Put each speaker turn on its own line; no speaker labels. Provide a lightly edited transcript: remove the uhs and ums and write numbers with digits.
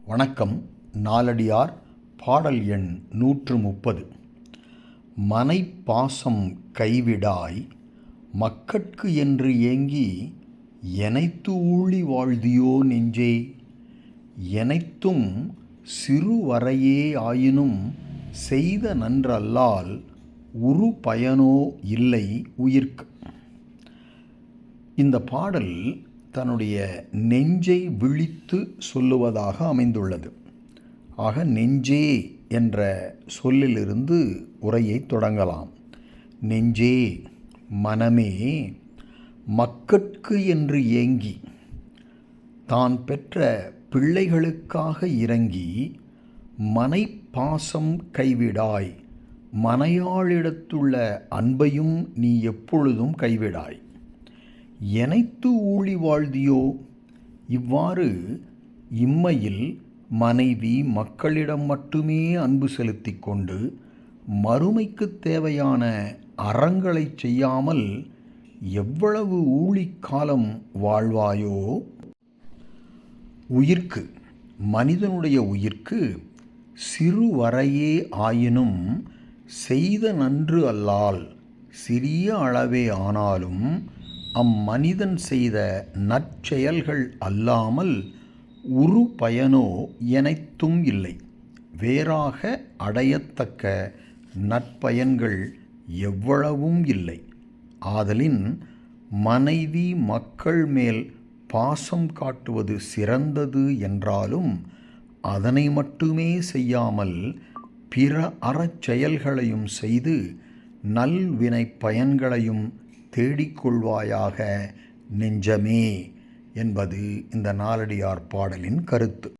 வணக்கம். நாலடியார் பாடல் எண் 130. மனைப்பாசம் கைவிடாய் மக்கட்கு என்று ஏங்கி எனைத்து ஊழி வாழ்தியோ நெஞ்சே. எனைத்தும் சிறுவரையே ஆயினும் செய்த நன்றல்லால் உறு பயனோ இல்லை உயிர்க்கு. இந்த பாடல் தன்னுடைய நெஞ்சை விழித்து சொல்லுவதாக அமைந்துள்ளது. ஆக நெஞ்சே என்ற சொல்லிலிருந்து உரையை தொடங்கலாம். நெஞ்சே, மனமே, மக்கட்கு என்று ஏங்கி தான் பெற்ற பிள்ளைகளுக்காக இறங்கி மனைப்பாசம் கைவிடாய், மனையாளிடத்துள்ள அன்பையும் நீ எப்பொழுதும் கைவிடாய். எனைத்து ஊழி வாழ்தியோ. இவ்வாறு இம்மையில் மனைவி மக்களிடம் மட்டுமே அன்பு செலுத்தி கொண்டு மறுமைக்கு தேவையான அறங்களை செய்யாமல் எவ்வளவு ஊழிக்காலம் வாழ்வாயோ. உயிர்க்கு, மனிதனுடைய உயிர்க்கு சிறுவரையே ஆயினும் செய்த நன்று அல்லால், சிறிய அளவே ஆனாலும் அம்மனிதன் செய்த நற்செயல்கள் அல்லாமல் உறு பயனோ எனைத்தும் இல்லை. வேறாக அடையத்தக்க நற்பயன்கள் எவ்வளவும் இல்லை. ஆதலின் மனைவி மக்கள் மேல் பாசம் காட்டுவது சிறந்தது என்றாலும் அதனை மட்டுமே செய்யாமல் பிற அறச்செயல்களையும் செய்து நல்வினை பயன்களையும் தேடிக்கொள்வாயாக நெஞ்சமே என்பது இந்த நாலடியார் பாடலின் கருத்து.